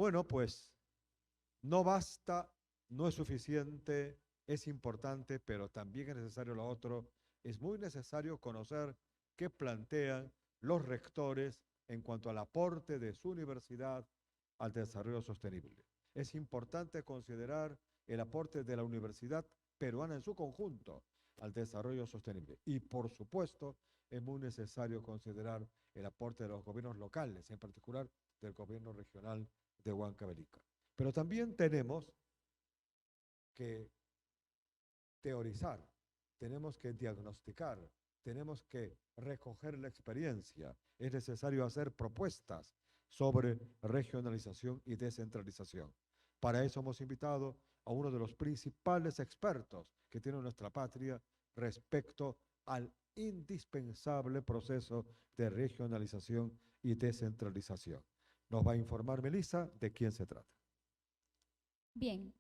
Bueno, pues no basta, no es suficiente, es importante, pero también es necesario lo otro. Es muy necesario conocer qué plantean los rectores en cuanto al aporte de su universidad al desarrollo sostenible. Es importante considerar el aporte de la universidad peruana en su conjunto al desarrollo sostenible. Y por supuesto, es muy necesario considerar el aporte de los gobiernos locales, en particular del gobierno regional de Huancavelica. Pero también tenemos que teorizar, tenemos que diagnosticar, tenemos que recoger la experiencia. Es necesario hacer propuestas sobre regionalización y descentralización. Para eso hemos invitado a uno de los principales expertos que tiene nuestra patria respecto al indispensable proceso de regionalización y descentralización. Nos va a informar Melissa de quién se trata. Bien,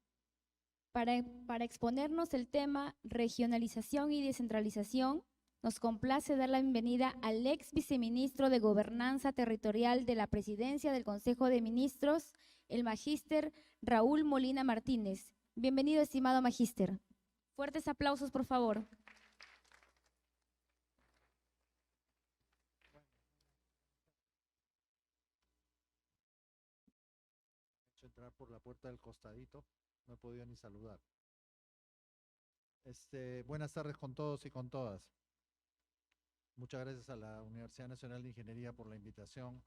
para exponernos el tema regionalización y descentralización, nos complace dar la bienvenida al ex viceministro de Gobernanza Territorial de la Presidencia del Consejo de Ministros, el magíster Raúl Molina Martínez. Bienvenido, estimado magíster. Fuertes aplausos, por favor. Entrar por la puerta del costadito, no he podido ni saludar. Buenas tardes con todos y con todas. Muchas gracias a la Universidad Nacional de Ingeniería por la invitación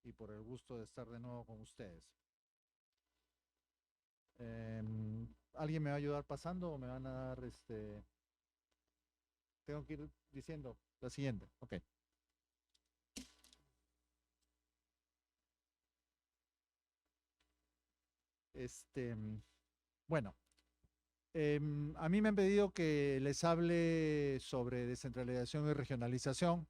y por el gusto de estar de nuevo con ustedes. ¿Alguien me va a ayudar pasando o me van a dar Tengo que ir diciendo la siguiente. Ok. Bueno, a mí me han pedido que les hable sobre descentralización y regionalización.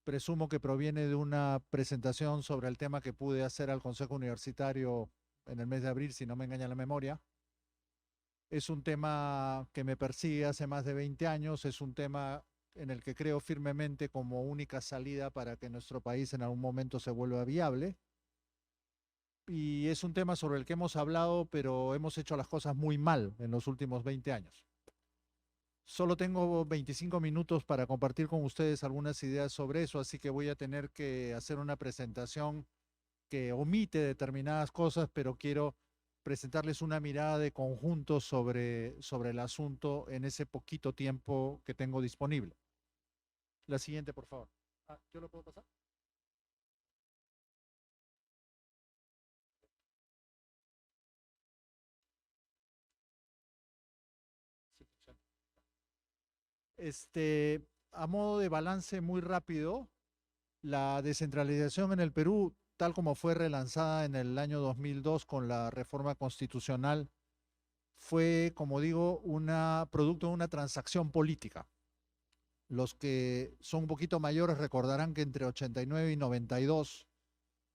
Presumo que proviene de una presentación sobre el tema que pude hacer al Consejo Universitario en el mes de abril, si no me engaña la memoria. Es un tema que me persigue hace más de 20 años, es un tema en el que creo firmemente como única salida para que nuestro país en algún momento se vuelva viable. Y es un tema sobre el que hemos hablado, pero hemos hecho las cosas muy mal en los últimos 20 años. Solo tengo 25 minutos para compartir con ustedes algunas ideas sobre eso, así que voy a tener que hacer una presentación que omite determinadas cosas, pero quiero presentarles una mirada de conjunto sobre el asunto en ese poquito tiempo que tengo disponible. La siguiente, por favor. ¿Yo lo puedo pasar? Sí, funciona. A modo de balance muy rápido, la descentralización en el Perú, tal como fue relanzada en el año 2002 con la reforma constitucional, fue, como digo, producto de una transacción política. Los que son un poquito mayores recordarán que entre 89 y 92,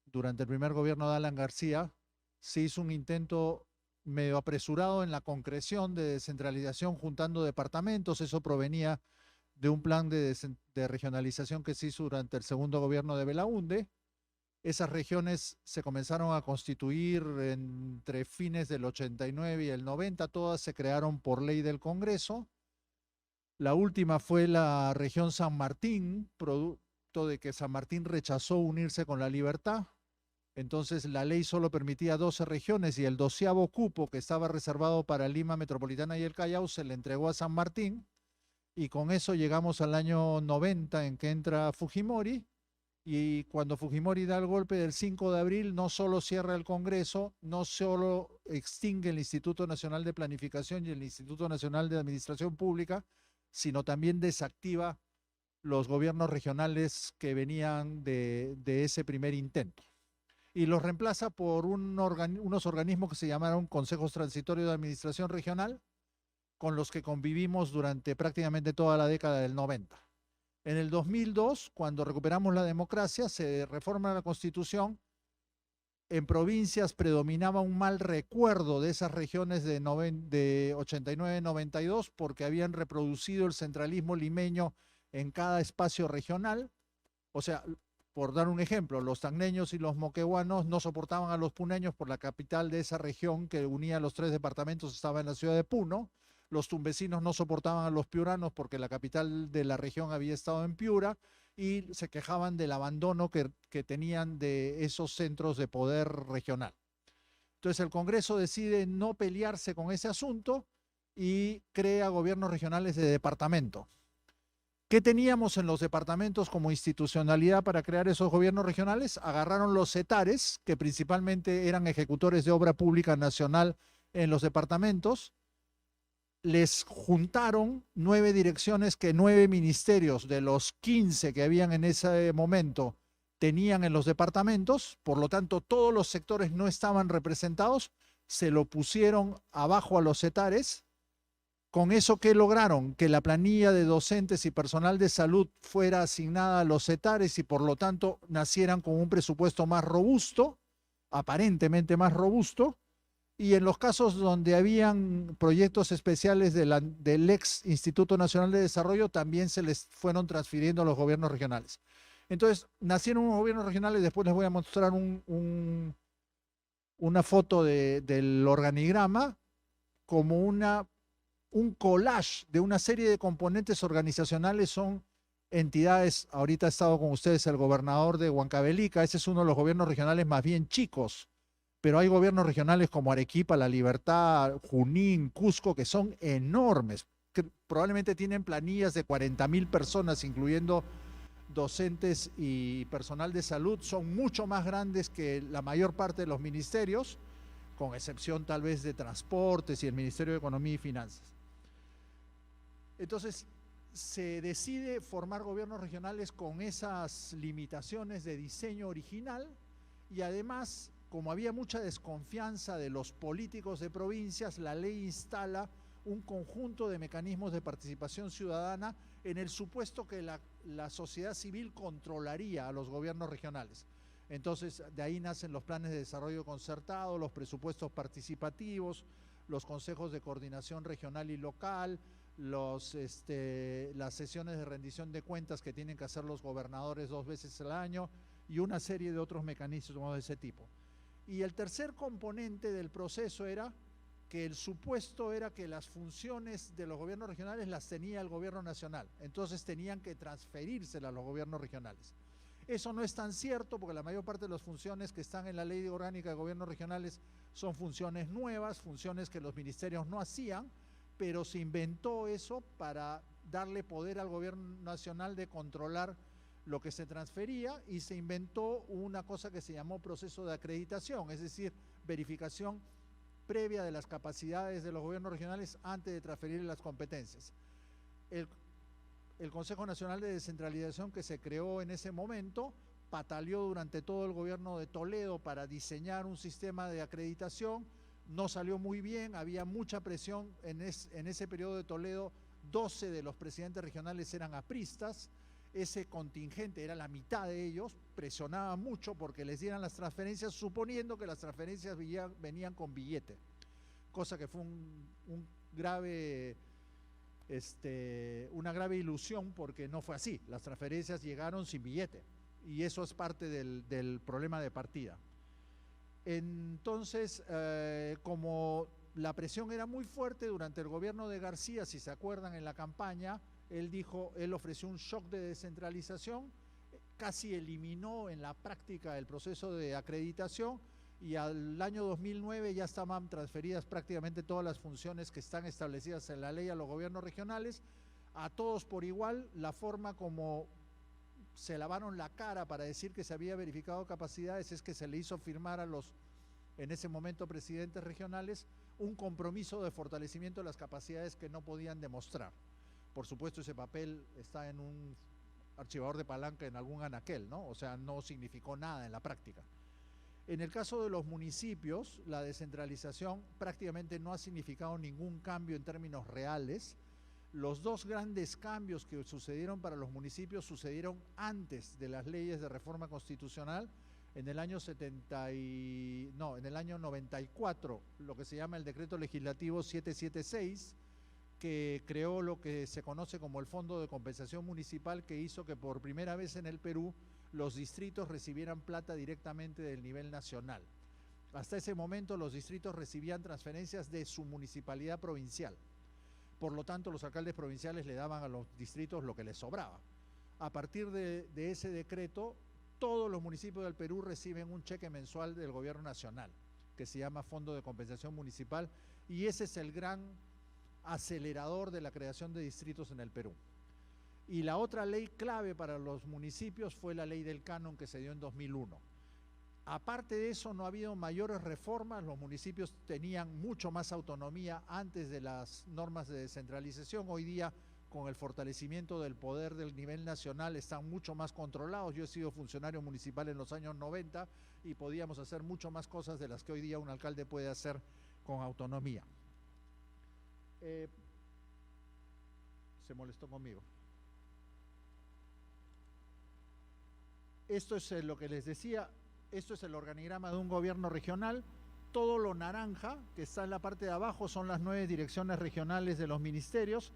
durante el primer gobierno de Alan García, se hizo un intento medio apresurado en la concreción de descentralización juntando departamentos. Eso provenía de un plan de regionalización que se hizo durante el segundo gobierno de Belaúnde. Esas regiones se comenzaron a constituir entre fines del 89 y el 90, todas se crearon por ley del Congreso. La última fue la región San Martín, producto de que San Martín rechazó unirse con La Libertad. Entonces la ley solo permitía 12 regiones y el 12º cupo que estaba reservado para Lima Metropolitana y el Callao se le entregó a San Martín. Y con eso llegamos al año 90 en que entra Fujimori, y cuando Fujimori da el golpe del 5 de abril, no solo cierra el Congreso, no solo extingue el Instituto Nacional de Planificación y el Instituto Nacional de Administración Pública, sino también desactiva los gobiernos regionales que venían de ese primer intento. Y los reemplaza por unos organismos que se llamaron Consejos Transitorios de Administración Regional, con los que convivimos durante prácticamente toda la década del 90. En el 2002, cuando recuperamos la democracia, se reforma la Constitución. En provincias predominaba un mal recuerdo de esas regiones de 89-92 porque habían reproducido el centralismo limeño en cada espacio regional. O sea, Por dar un ejemplo, los tacneños y los moqueguanos no soportaban a los puneños por la capital de esa región que unía los 3 departamentos, estaba en la ciudad de Puno. Los tumbesinos no soportaban a los piuranos porque la capital de la región había estado en Piura y se quejaban del abandono que tenían de esos centros de poder regional. Entonces el Congreso decide no pelearse con ese asunto y crea gobiernos regionales de departamento. ¿Qué teníamos en los departamentos como institucionalidad para crear esos gobiernos regionales? Agarraron los CETARES, que principalmente eran ejecutores de obra pública nacional en los departamentos, les juntaron 9 direcciones que 9 ministerios de los 15 que habían en ese momento tenían en los departamentos, por lo tanto todos los sectores no estaban representados, se lo pusieron abajo a los CETARES. Con eso, ¿qué lograron? Que la planilla de docentes y personal de salud fuera asignada a los CETARES y por lo tanto nacieran con un presupuesto más robusto, aparentemente más robusto, y en los casos donde habían proyectos especiales del ex Instituto Nacional de Desarrollo también se les fueron transfiriendo a los gobiernos regionales. Entonces, nacieron unos gobiernos regionales, después les voy a mostrar una foto del organigrama como un collage de una serie de componentes organizacionales. Son entidades, ahorita ha estado con ustedes el gobernador de Huancavelica, ese es uno de los gobiernos regionales más bien chicos, pero hay gobiernos regionales como Arequipa, La Libertad, Junín, Cusco, que son enormes, que probablemente tienen planillas de 40,000 personas, incluyendo docentes y personal de salud, son mucho más grandes que la mayor parte de los ministerios, con excepción tal vez de Transportes y el Ministerio de Economía y Finanzas. Entonces, se decide formar gobiernos regionales con esas limitaciones de diseño original y además, como había mucha desconfianza de los políticos de provincias, la ley instala un conjunto de mecanismos de participación ciudadana en el supuesto que la sociedad civil controlaría a los gobiernos regionales. Entonces, de ahí nacen los planes de desarrollo concertado, los presupuestos participativos, los consejos de coordinación regional y local, las sesiones de rendición de cuentas que tienen que hacer los gobernadores 2 veces al año y una serie de otros mecanismos de ese tipo. Y el tercer componente del proceso era que el supuesto era que las funciones de los gobiernos regionales las tenía el gobierno nacional, entonces tenían que transferírselas a los gobiernos regionales. Eso no es tan cierto porque la mayor parte de las funciones que están en la Ley Orgánica de Gobiernos Regionales son funciones nuevas, funciones que los ministerios no hacían, pero se inventó eso para darle poder al gobierno nacional de controlar lo que se transfería y se inventó una cosa que se llamó proceso de acreditación, es decir, verificación previa de las capacidades de los gobiernos regionales antes de transferir las competencias. El Consejo Nacional de Descentralización que se creó en ese momento pataleó durante todo el gobierno de Toledo para diseñar un sistema de acreditación, no salió muy bien, había mucha presión en ese periodo de Toledo. 12 de los presidentes regionales eran apristas, ese contingente era la mitad de ellos, presionaba mucho porque les dieran las transferencias suponiendo que las transferencias venían con billete, cosa que fue una grave ilusión porque no fue así, las transferencias llegaron sin billete y eso es parte del problema de partida. Entonces, como la presión era muy fuerte durante el gobierno de García, si se acuerdan en la campaña, él ofreció un shock de descentralización, casi eliminó en la práctica el proceso de acreditación y al año 2009 ya estaban transferidas prácticamente todas las funciones que están establecidas en la ley a los gobiernos regionales, a todos por igual. La forma como se lavaron la cara para decir que se había verificado capacidades es que se le hizo firmar a los, en ese momento, presidentes regionales, un compromiso de fortalecimiento de las capacidades que no podían demostrar. Por supuesto, ese papel está en un archivador de palanca en algún anaquel, ¿no? O sea, no significó nada en la práctica. En el caso de los municipios, la descentralización prácticamente no ha significado ningún cambio en términos reales. Los 2 grandes cambios que sucedieron para los municipios sucedieron antes de las leyes de reforma constitucional, en el año 94, lo que se llama el decreto legislativo 776, que creó lo que se conoce como el Fondo de Compensación Municipal, que hizo que por primera vez en el Perú los distritos recibieran plata directamente del nivel nacional. Hasta ese momento los distritos recibían transferencias de su municipalidad provincial. Por lo tanto, los alcaldes provinciales le daban a los distritos lo que les sobraba. A partir de ese decreto, todos los municipios del Perú reciben un cheque mensual del gobierno nacional, que se llama Fondo de Compensación Municipal, y ese es el gran acelerador de la creación de distritos en el Perú. Y la otra ley clave para los municipios fue la ley del canon que se dio en 2001. Aparte de eso, no ha habido mayores reformas, los municipios tenían mucho más autonomía antes de las normas de descentralización. Hoy día, con el fortalecimiento del poder del nivel nacional, están mucho más controlados. Yo he sido funcionario municipal en los años 90 y podíamos hacer mucho más cosas de las que hoy día un alcalde puede hacer con autonomía. Se molestó conmigo. Esto es lo que les decía, esto es el organigrama de un gobierno regional. Todo lo naranja que está en la parte de abajo son las 9 direcciones regionales de los ministerios.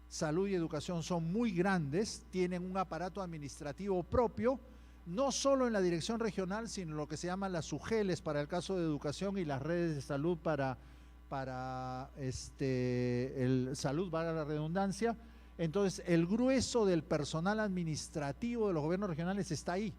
Salud y educación son muy grandes, tienen un aparato administrativo propio, no solo en la dirección regional, sino lo que se llaman las UGELES para el caso de educación y las redes de salud para el salud, valga la redundancia. Entonces, el grueso del personal administrativo de los gobiernos regionales está ahí.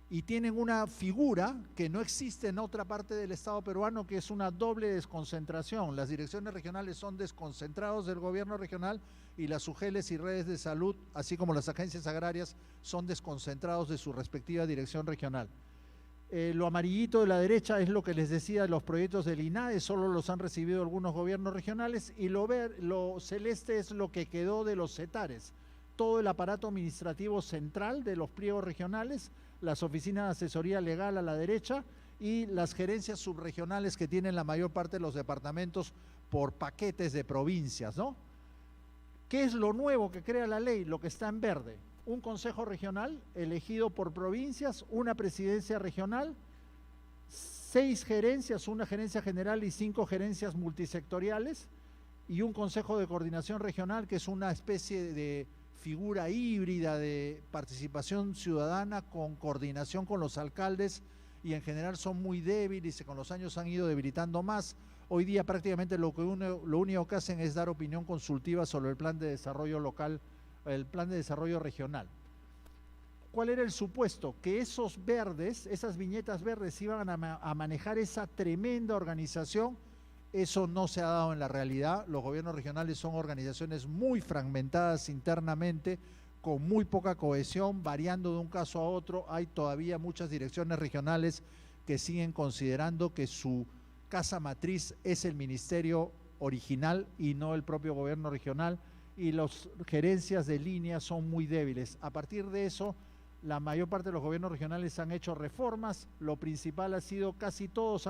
Y tienen una figura que no existe en otra parte del Estado peruano, que es una doble desconcentración. Las direcciones regionales son desconcentrados del gobierno regional y las UGELES y redes de salud, así como las agencias agrarias, son desconcentrados de su respectiva dirección regional. Lo amarillito de la derecha es lo que les decía, los proyectos del INAE, solo los han recibido algunos gobiernos regionales, y lo celeste es lo que quedó de los CETARES, todo el aparato administrativo central de los pliegos regionales, las oficinas de asesoría legal a la derecha y las gerencias subregionales que tienen la mayor parte de los departamentos por paquetes de provincias, ¿no? ¿Qué es lo nuevo que crea la ley? Lo que está en verde. Un consejo regional elegido por provincias, una presidencia regional, 6 gerencias, una gerencia general y 5 gerencias multisectoriales, y un consejo de coordinación regional que es una especie de figura híbrida de participación ciudadana con coordinación con los alcaldes, y en general son muy débiles y con los años han ido debilitando más. Hoy día prácticamente lo único que hacen es dar opinión consultiva sobre el plan de desarrollo local, el plan de desarrollo regional. ¿Cuál era el supuesto? Que esos verdes, esas viñetas verdes iban a manejar esa tremenda organización. Eso no se ha dado en la realidad. Los gobiernos regionales son organizaciones muy fragmentadas internamente, con muy poca cohesión, variando de un caso a otro. Hay todavía muchas direcciones regionales que siguen considerando que su casa matriz es el ministerio original y no el propio gobierno regional, y las gerencias de línea son muy débiles. A partir de eso, la mayor parte de los gobiernos regionales han hecho reformas. Lo principal ha sido casi todos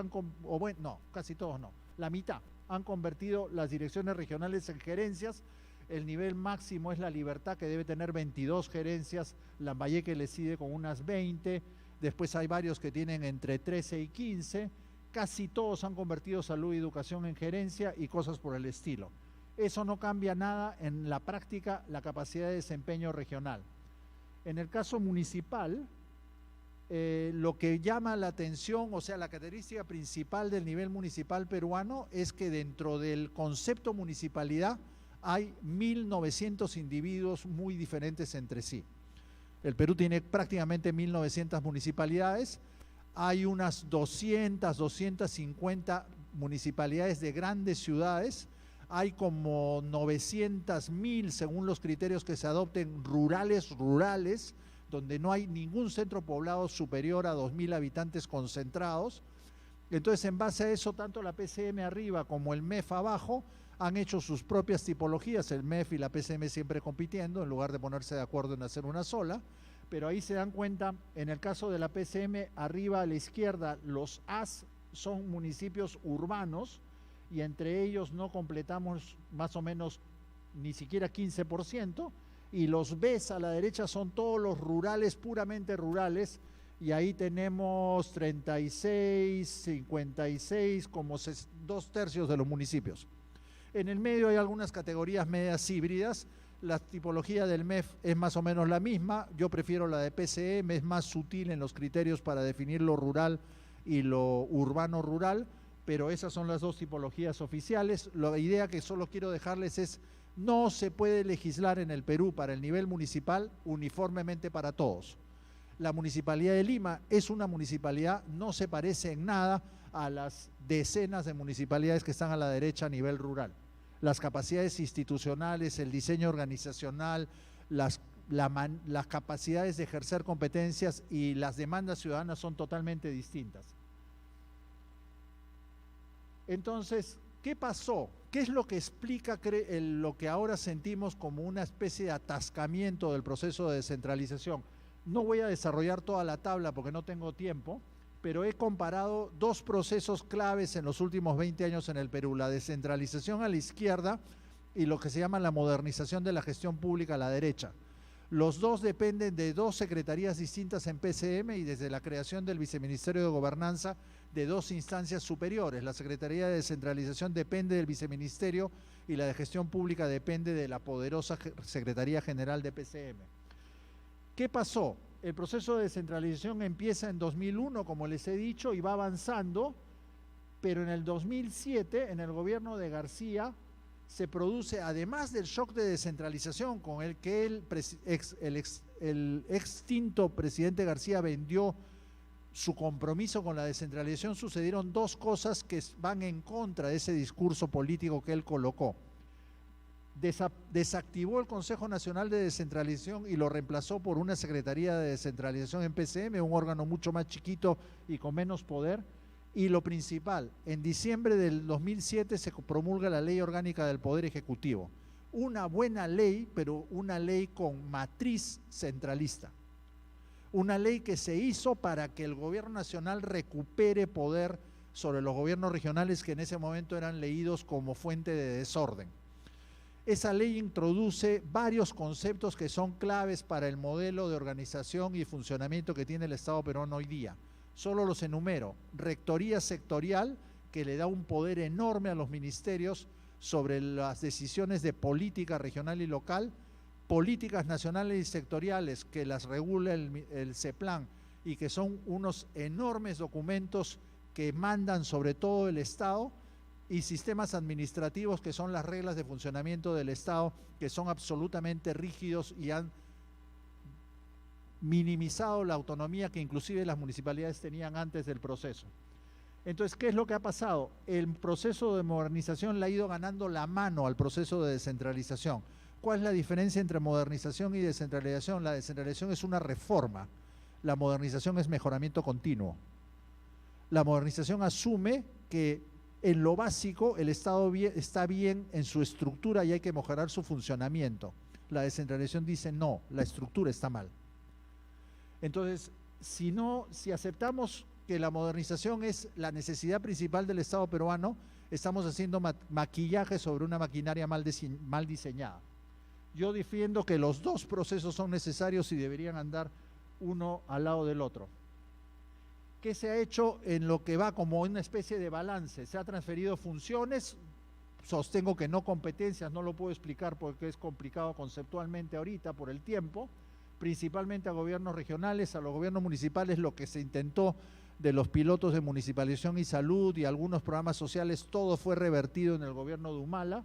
la mitad han convertido las direcciones regionales en gerencias. El nivel máximo es La Libertad, que debe tener 22 gerencias, Lambayeque le sigue con unas 20, después hay varios que tienen entre 13 y 15, casi todos han convertido salud y educación en gerencia y cosas por el estilo. Eso no cambia nada en la práctica la capacidad de desempeño regional. En el caso municipal, lo que llama la atención, o sea, la característica principal del nivel municipal peruano es que dentro del concepto municipalidad hay 1.900 individuos muy diferentes entre sí. El Perú tiene prácticamente 1.900 municipalidades, hay unas 200, 250 municipalidades de grandes ciudades, hay como 900.000 según los criterios que se adopten rurales, donde no hay ningún centro poblado superior a 2.000 habitantes concentrados. Entonces, en base a eso, tanto la PCM arriba como el MEF abajo han hecho sus propias tipologías, el MEF y la PCM siempre compitiendo, en lugar de ponerse de acuerdo en hacer una sola, pero ahí se dan cuenta, en el caso de la PCM, arriba a la izquierda, los As son municipios urbanos, y entre ellos no completamos más o menos ni siquiera 15%, y los Bs a la derecha son todos los rurales, puramente rurales, y ahí tenemos 36, 56, como 2/3 de los municipios. En el medio hay algunas categorías medias híbridas. La tipología del MEF es más o menos la misma. Yo prefiero la de PCM, es más sutil en los criterios para definir lo rural y lo urbano-rural, pero esas son las dos tipologías oficiales. La idea que solo quiero dejarles es: no se puede legislar en el Perú para el nivel municipal uniformemente para todos. La Municipalidad de Lima es una municipalidad, no se parece en nada a las decenas de municipalidades que están a la derecha a nivel rural. Las capacidades institucionales, el diseño organizacional, las capacidades de ejercer competencias y las demandas ciudadanas son totalmente distintas. Entonces, ¿qué pasó? ¿Qué es lo que explica lo que ahora sentimos como una especie de atascamiento del proceso de descentralización? No voy a desarrollar toda la tabla porque no tengo tiempo, pero he comparado dos procesos claves en los últimos 20 años en el Perú: la descentralización a la izquierda y lo que se llama la modernización de la gestión pública a la derecha. Los dos dependen de dos secretarías distintas en PCM y desde la creación del Viceministerio de Gobernanza de dos instancias superiores. La Secretaría de Descentralización depende del Viceministerio y la de Gestión Pública depende de la poderosa Secretaría General de PCM. ¿Qué pasó? El proceso de descentralización empieza en 2001, como les he dicho, y va avanzando, pero en el 2007, en el gobierno de García, se produce, además del shock de descentralización con el que el extinto presidente García vendió su compromiso con la descentralización, sucedieron dos cosas que van en contra de ese discurso político que él colocó. Desactivó el Consejo Nacional de Descentralización y lo reemplazó por una Secretaría de Descentralización en PCM, un órgano mucho más chiquito y con menos poder. Y lo principal, en diciembre del 2007 se promulga la Ley Orgánica del Poder Ejecutivo. Una buena ley, pero una ley con matriz centralista. Una ley que se hizo para que el gobierno nacional recupere poder sobre los gobiernos regionales que en ese momento eran leídos como fuente de desorden. Esa ley introduce varios conceptos que son claves para el modelo de organización y funcionamiento que tiene el Estado peruano hoy día. Solo los enumero: rectoría sectorial, que le da un poder enorme a los ministerios sobre las decisiones de política regional y local; políticas nacionales y sectoriales, que las regula el CEPLAN y que son unos enormes documentos que mandan sobre todo el Estado; y sistemas administrativos, que son las reglas de funcionamiento del Estado, que son absolutamente rígidos y han minimizado la autonomía que inclusive las municipalidades tenían antes del proceso. Entonces, ¿qué es lo que ha pasado? El proceso de modernización le ha ido ganando la mano al proceso de descentralización. ¿Cuál es la diferencia entre modernización y descentralización? La descentralización es una reforma, la modernización es mejoramiento continuo. La modernización asume que en lo básico el Estado está bien en su estructura y hay que mejorar su funcionamiento. La descentralización dice: no, la estructura está mal. Entonces, si aceptamos que la modernización es la necesidad principal del Estado peruano, estamos haciendo maquillaje sobre una maquinaria mal diseñada. Yo defiendo que los dos procesos son necesarios y deberían andar uno al lado del otro. ¿Qué se ha hecho en lo que va como una especie de balance? Se ha transferido funciones, sostengo que no competencias, no lo puedo explicar porque es complicado conceptualmente ahorita por el tiempo, principalmente a gobiernos regionales, a los gobiernos municipales. Lo que se intentó de los pilotos de municipalización y salud y algunos programas sociales, todo fue revertido en el gobierno de Humala.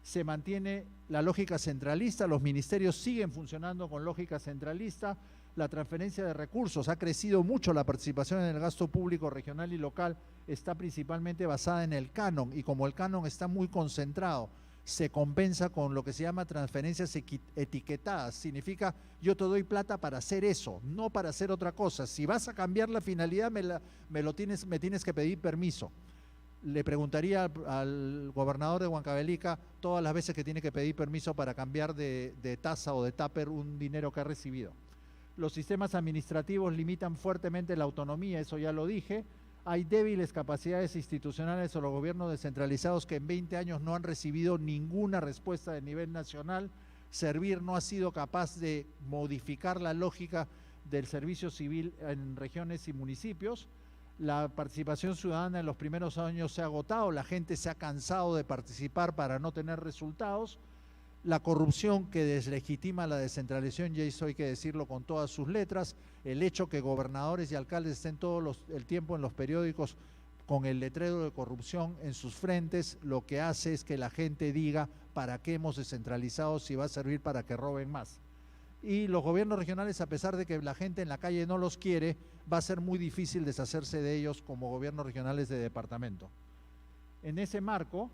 Se mantiene la lógica centralista, los ministerios siguen funcionando con lógica centralista. La transferencia de recursos, ha crecido mucho la participación en el gasto público regional y local, está principalmente basada en el canon, y como el canon está muy concentrado, se compensa con lo que se llama transferencias etiquetadas. Significa: yo te doy plata para hacer eso, no para hacer otra cosa. Si vas a cambiar la finalidad, me tienes que pedir permiso. Le preguntaría al gobernador de Huancavelica todas las veces que tiene que pedir permiso para cambiar de taza o de tupper un dinero que ha recibido. Los sistemas administrativos limitan fuertemente la autonomía, eso ya lo dije. Hay débiles capacidades institucionales o los gobiernos descentralizados que en 20 años no han recibido ninguna respuesta de nivel nacional. Servir no ha sido capaz de modificar la lógica del servicio civil en regiones y municipios. La participación ciudadana en los primeros años se ha agotado, la gente se ha cansado de participar para no tener resultados. la corrupción que deslegitima la descentralización, y eso hay que decirlo con todas sus letras, el hecho que gobernadores y alcaldes estén el tiempo en los periódicos con el letrero de corrupción en sus frentes, lo que hace es que la gente diga para qué hemos descentralizado si va a servir para que roben más. Y los gobiernos regionales, a pesar de que la gente en la calle no los quiere, va a ser muy difícil deshacerse de ellos como gobiernos regionales de departamento. En ese marco,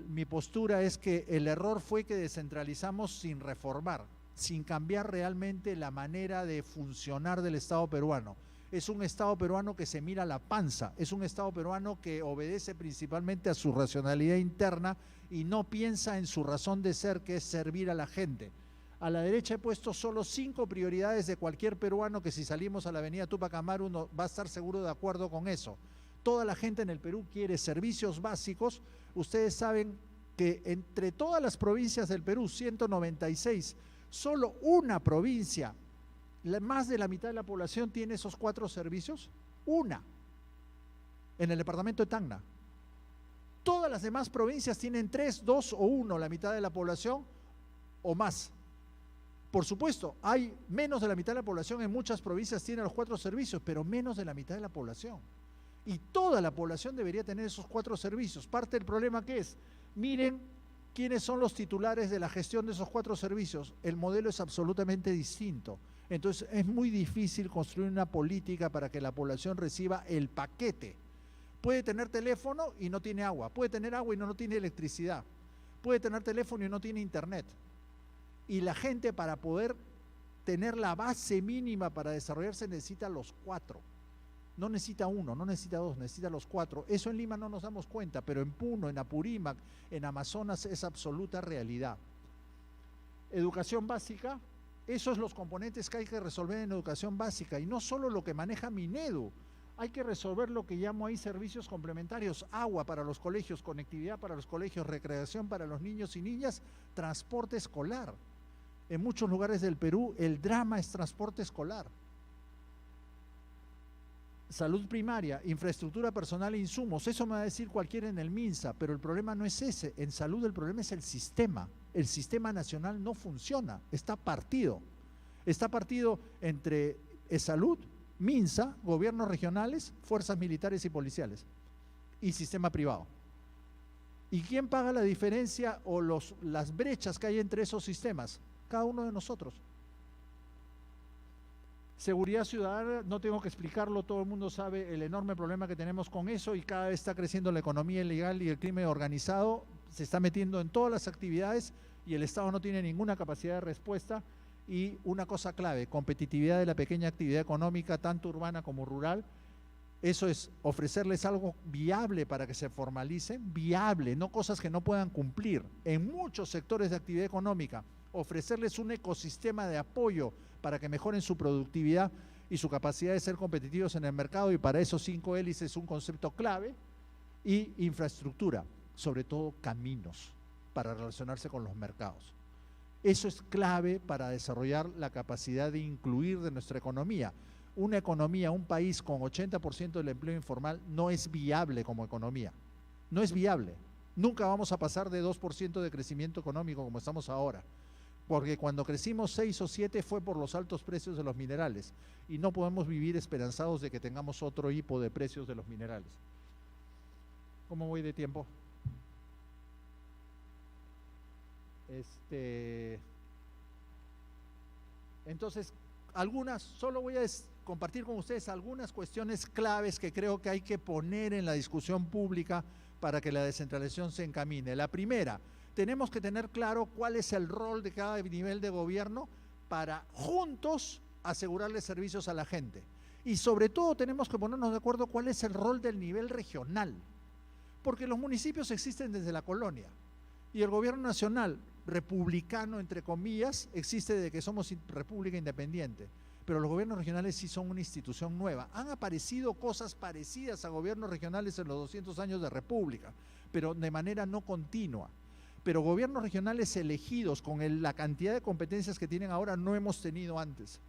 mi postura es que el error fue que descentralizamos sin reformar, sin cambiar realmente la manera de funcionar del Estado peruano. Es un Estado peruano que se mira a la panza, es un Estado peruano que obedece principalmente a su racionalidad interna y no piensa en su razón de ser, que es servir a la gente. A la derecha he puesto solo 5 prioridades de cualquier peruano que si salimos a la avenida Túpac Amaru uno va a estar seguro de acuerdo con eso. Toda la gente en el Perú quiere servicios básicos. Ustedes saben que entre todas las provincias del Perú, 196, solo una provincia, más de la mitad de la población tiene esos 4 servicios. Una, en el departamento de Tacna. Todas las demás provincias tienen 3, 2 o 1, la mitad de la población o más. Por supuesto, hay menos de la mitad de la población en muchas provincias tiene los 4 servicios, pero menos de la mitad de la población. Y toda la población debería tener esos 4 servicios. Parte del problema que es, miren quiénes son los titulares de la gestión de esos 4 servicios. El modelo es absolutamente distinto. Entonces es muy difícil construir una política para que la población reciba el paquete. Puede tener teléfono y no tiene agua, puede tener agua y no tiene electricidad, puede tener teléfono y no tiene internet. Y la gente, para poder tener la base mínima para desarrollarse, necesita los 4. No necesita 1, no necesita 2, necesita los 4. Eso en Lima no nos damos cuenta, pero en Puno, en Apurímac, en Amazonas es absoluta realidad. Educación básica, esos son los componentes que hay que resolver en educación básica, y no solo lo que maneja Minedu. Hay que resolver lo que llamo ahí servicios complementarios: agua para los colegios, conectividad para los colegios, recreación para los niños y niñas, transporte escolar. En muchos lugares del Perú el drama es transporte escolar. Salud primaria, infraestructura personal e insumos, eso me va a decir cualquiera en el MINSA, pero el problema no es ese. En salud el problema es el sistema nacional no funciona, está partido entre salud, MINSA, gobiernos regionales, fuerzas militares y policiales y sistema privado. ¿Y quién paga la diferencia o las brechas que hay entre esos sistemas? Cada uno de nosotros. Seguridad ciudadana, no tengo que explicarlo, todo el mundo sabe el enorme problema que tenemos con eso, y cada vez está creciendo la economía ilegal y el crimen organizado se está metiendo en todas las actividades y el Estado no tiene ninguna capacidad de respuesta. Y una cosa clave, competitividad de la pequeña actividad económica, tanto urbana como rural. Eso es ofrecerles algo viable para que se formalicen, viable, no cosas que no puedan cumplir. En muchos sectores de actividad económica, ofrecerles un ecosistema de apoyo para que mejoren su productividad y su capacidad de ser competitivos en el mercado, y para eso 5 hélices es un concepto clave. Y infraestructura, sobre todo caminos para relacionarse con los mercados. Eso es clave para desarrollar la capacidad de incluir de nuestra economía. Una economía, un país con 80% del empleo informal no es viable como economía. No es viable. Nunca vamos a pasar de 2% de crecimiento económico como estamos ahora. Porque cuando crecimos 6 o 7 fue por los altos precios de los minerales. Y no podemos vivir esperanzados de que tengamos otro hipo de precios de los minerales. ¿Cómo voy de tiempo? Entonces, solo voy a compartir con ustedes algunas cuestiones claves que creo que hay que poner en la discusión pública para que la descentralización se encamine. La primera, tenemos que tener claro cuál es el rol de cada nivel de gobierno para juntos asegurarle servicios a la gente. Y sobre todo tenemos que ponernos de acuerdo cuál es el rol del nivel regional, porque los municipios existen desde la colonia y el gobierno nacional, republicano entre comillas, existe desde que somos república independiente, pero los gobiernos regionales sí son una institución nueva. Han aparecido cosas parecidas a gobiernos regionales en los 200 años de república, pero de manera no continua. Pero gobiernos regionales elegidos con la cantidad de competencias que tienen ahora no hemos tenido antes.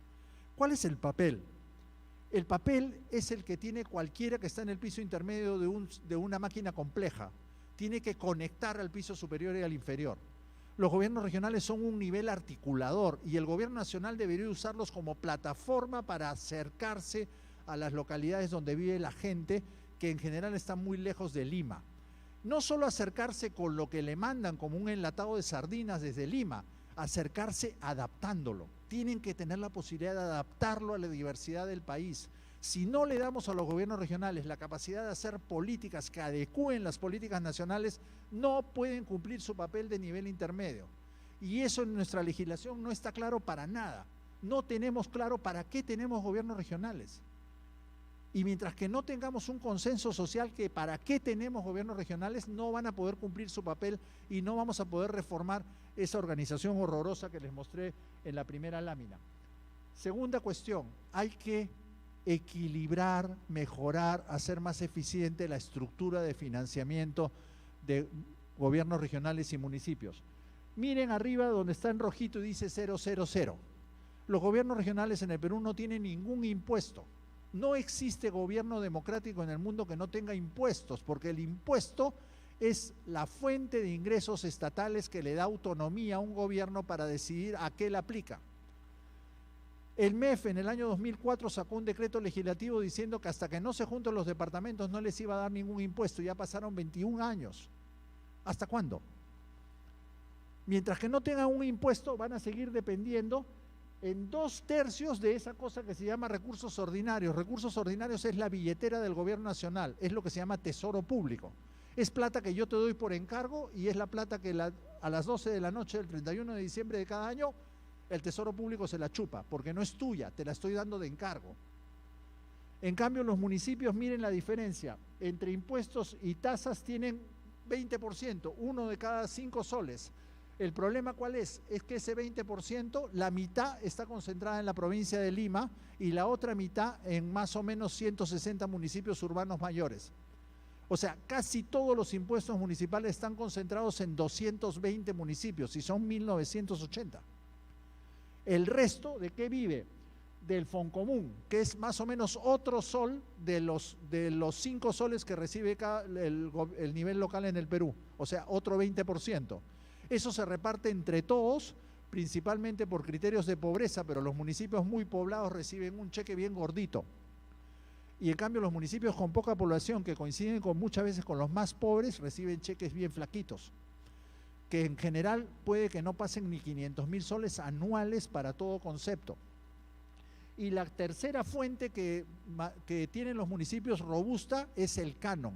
¿Cuál es el papel? El papel es el que tiene cualquiera que está en el piso intermedio de una máquina compleja. Tiene que conectar al piso superior y al inferior. Los gobiernos regionales son un nivel articulador y el gobierno nacional debería usarlos como plataforma para acercarse a las localidades donde vive la gente, que en general están muy lejos de Lima. No solo acercarse con lo que le mandan como un enlatado de sardinas desde Lima, acercarse adaptándolo. Tienen que tener la posibilidad de adaptarlo a la diversidad del país. Si no le damos a los gobiernos regionales la capacidad de hacer políticas que adecúen las políticas nacionales, no pueden cumplir su papel de nivel intermedio. Y eso en nuestra legislación no está claro para nada. No tenemos claro para qué tenemos gobiernos regionales. Y mientras que no tengamos un consenso social que para qué tenemos gobiernos regionales, no van a poder cumplir su papel y no vamos a poder reformar esa organización horrorosa que les mostré en la primera lámina. Segunda cuestión, hay que equilibrar, mejorar, hacer más eficiente la estructura de financiamiento de gobiernos regionales y municipios. Miren arriba donde está en rojito y dice 000. Los gobiernos regionales en el Perú no tienen ningún impuesto. No existe gobierno democrático en el mundo que no tenga impuestos, porque el impuesto es la fuente de ingresos estatales que le da autonomía a un gobierno para decidir a qué le aplica. El MEF en el año 2004 sacó un decreto legislativo diciendo que hasta que no se junten los departamentos no les iba a dar ningún impuesto. Ya pasaron 21 años. ¿Hasta cuándo? Mientras que no tengan un impuesto, van a seguir dependiendo en 2/3 de esa cosa que se llama recursos ordinarios. Recursos ordinarios es la billetera del gobierno nacional, es lo que se llama tesoro público. Es plata que yo te doy por encargo y es la plata que a las 12 de la noche del 31 de diciembre de cada año el tesoro público se la chupa, porque no es tuya, te la estoy dando de encargo. En cambio, los municipios, miren la diferencia, entre impuestos y tasas tienen 20%, 1 de cada 5 soles. El problema ¿cuál es? Es que ese 20%, la mitad está concentrada en la provincia de Lima y la otra mitad en más o menos 160 municipios urbanos mayores. O sea, casi todos los impuestos municipales están concentrados en 220 municipios y son 1980. El resto, ¿de qué vive? Del Foncomún, que es más o menos otro sol de los 5 soles que recibe el nivel local en el Perú, o sea, otro 20%. Eso se reparte entre todos, principalmente por criterios de pobreza, pero los municipios muy poblados reciben un cheque bien gordito. Y en cambio los municipios con poca población, que coinciden muchas veces con los más pobres, reciben cheques bien flaquitos, que en general puede que no pasen ni 500.000 soles anuales para todo concepto. Y la tercera fuente que tienen los municipios robusta es el canon.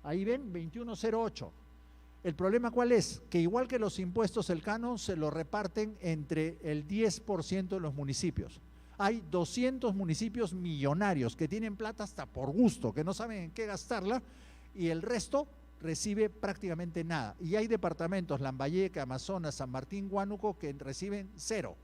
Ahí ven, 2108. El problema ¿cuál es? Que igual que los impuestos, el canon se lo reparten entre el 10% de los municipios. Hay 200 municipios millonarios que tienen plata hasta por gusto, que no saben en qué gastarla, y el resto recibe prácticamente nada. Y hay departamentos, Lambayeque, Amazonas, San Martín, Huánuco, que reciben 0.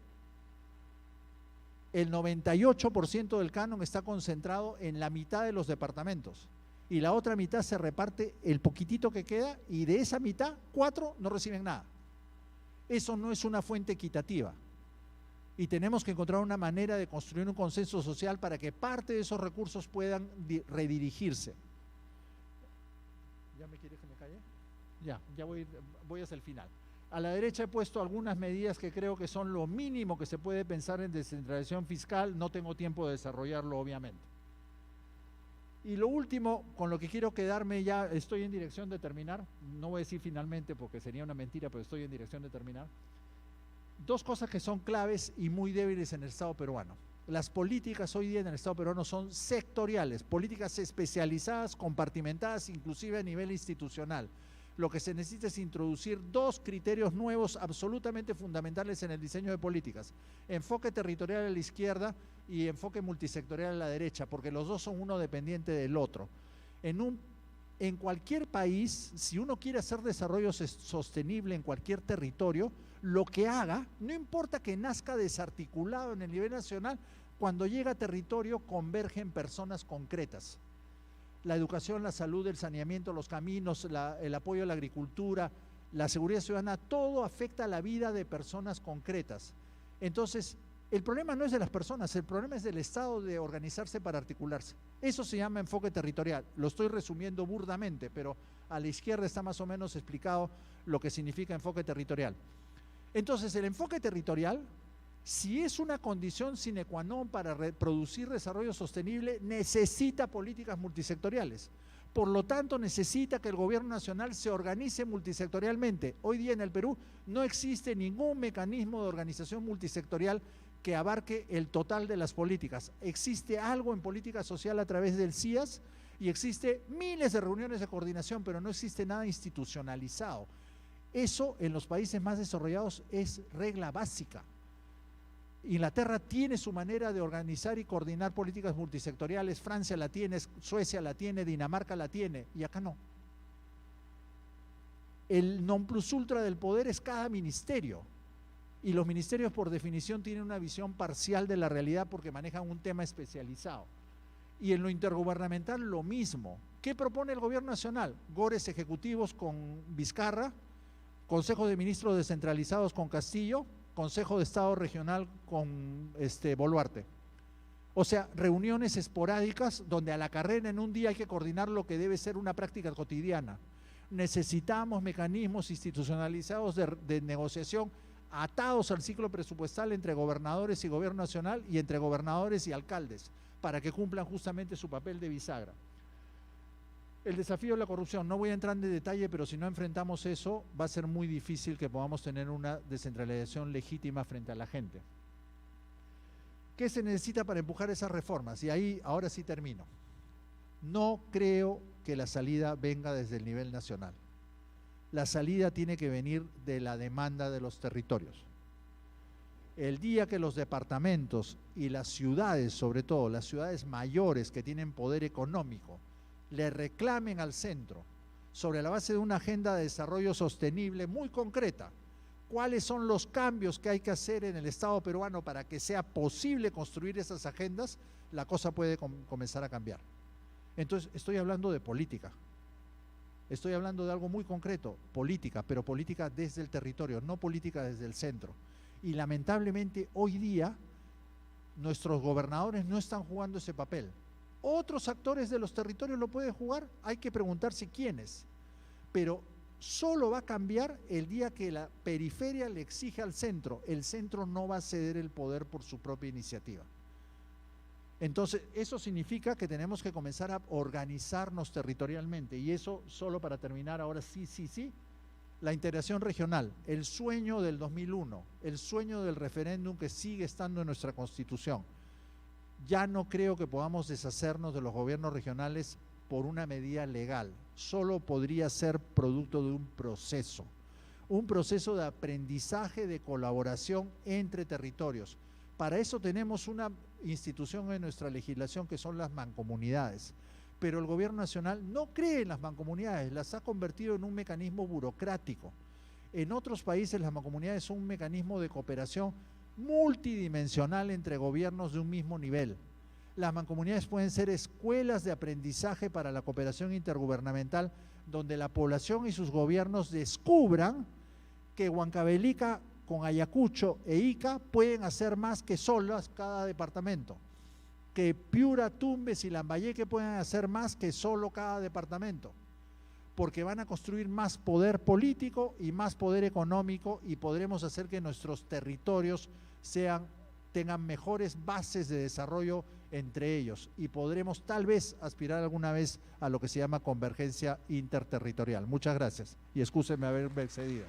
El 98% del canon está concentrado en la mitad de los departamentos y la otra mitad se reparte el poquitito que queda y de esa mitad 4 no reciben nada. Eso no es una fuente equitativa y tenemos que encontrar una manera de construir un consenso social para que parte de esos recursos puedan redirigirse. ¿Ya me quieres que me calle? Ya voy hacia el final. A la derecha he puesto algunas medidas que creo que son lo mínimo que se puede pensar en descentralización fiscal. No tengo tiempo de desarrollarlo, obviamente. Y lo último, con lo que quiero quedarme, ya estoy en dirección de terminar. No voy a decir finalmente porque sería una mentira, pero estoy en dirección de terminar. 2 cosas que son claves y muy débiles en el Estado peruano. Las políticas hoy día en el Estado peruano son sectoriales, políticas especializadas, compartimentadas, inclusive a nivel institucional. Lo que se necesita es introducir 2 criterios nuevos absolutamente fundamentales en el diseño de políticas. Enfoque territorial a la izquierda y enfoque multisectorial a la derecha, porque los 2 son uno dependiente del otro. En cualquier país, si uno quiere hacer desarrollo sostenible en cualquier territorio, lo que haga, no importa que nazca desarticulado en el nivel nacional, cuando llega a territorio convergen personas concretas. La educación, la salud, el saneamiento, los caminos, el apoyo a la agricultura, la seguridad ciudadana, todo afecta a la vida de personas concretas. Entonces, el problema no es de las personas, el problema es del Estado de organizarse para articularse. Eso se llama enfoque territorial. Lo estoy resumiendo burdamente, pero a la izquierda está más o menos explicado lo que significa enfoque territorial. Entonces, el enfoque territorial, si es una condición sine qua non para producir desarrollo sostenible, necesita políticas multisectoriales. Por lo tanto, necesita que el gobierno nacional se organice multisectorialmente. Hoy día en el Perú no existe ningún mecanismo de organización multisectorial que abarque el total de las políticas. Existe algo en política social a través del CIAS y existe miles de reuniones de coordinación, pero no existe nada institucionalizado. Eso en los países más desarrollados es regla básica. Inglaterra tiene su manera de organizar y coordinar políticas multisectoriales, Francia la tiene, Suecia la tiene, Dinamarca la tiene, y acá no. El non plus ultra del poder es cada ministerio, y los ministerios por definición tienen una visión parcial de la realidad porque manejan un tema especializado. Y en lo intergubernamental lo mismo. ¿Qué propone el gobierno nacional? Gores ejecutivos con Vizcarra, Consejo de Ministros descentralizados con Castillo, Consejo de Estado Regional con Boluarte. O sea, reuniones esporádicas donde a la carrera en un día hay que coordinar lo que debe ser una práctica cotidiana. Necesitamos mecanismos institucionalizados de negociación atados al ciclo presupuestal entre gobernadores y gobierno nacional y entre gobernadores y alcaldes para que cumplan justamente su papel de bisagra. El desafío de la corrupción, no voy a entrar en detalle, pero si no enfrentamos eso, va a ser muy difícil que podamos tener una descentralización legítima frente a la gente. ¿Qué se necesita para empujar esas reformas? Y ahí, ahora sí termino. No creo que la salida venga desde el nivel nacional. La salida tiene que venir de la demanda de los territorios. El día que los departamentos y las ciudades, sobre todo las ciudades mayores que tienen poder económico, le reclamen al centro, sobre la base de una agenda de desarrollo sostenible muy concreta, cuáles son los cambios que hay que hacer en el Estado peruano para que sea posible construir esas agendas, la cosa puede comenzar a cambiar. Entonces, estoy hablando de política, estoy hablando de algo muy concreto, política, pero política desde el territorio, no política desde el centro. Y lamentablemente hoy día nuestros gobernadores no están jugando ese papel. Otros actores de los territorios lo pueden jugar, hay que preguntarse quiénes, pero solo va a cambiar el día que la periferia le exige al centro. El centro no va a ceder el poder por su propia iniciativa. Entonces, eso significa que tenemos que comenzar a organizarnos territorialmente, y eso, solo para terminar, ahora sí, la integración regional, el sueño del 2001, el sueño del referéndum que sigue estando en nuestra Constitución. Ya no creo que podamos deshacernos de los gobiernos regionales por una medida legal, solo podría ser producto de un proceso de aprendizaje, de colaboración entre territorios. Para eso tenemos una institución en nuestra legislación que son las mancomunidades, pero el gobierno nacional no cree en las mancomunidades, las ha convertido en un mecanismo burocrático. En otros países las mancomunidades son un mecanismo de cooperación multidimensional entre gobiernos de un mismo nivel. Las mancomunidades pueden ser escuelas de aprendizaje para la cooperación intergubernamental, donde la población y sus gobiernos descubran que Huancavelica con Ayacucho e Ica pueden hacer más que solas cada departamento, que Piura, Tumbes y Lambayeque pueden hacer más que solo cada departamento, porque van a construir más poder político y más poder económico, y podremos hacer que nuestros territorios tengan mejores bases de desarrollo entre ellos, y podremos tal vez aspirar alguna vez a lo que se llama convergencia interterritorial. Muchas gracias y excúsenme haberme excedido.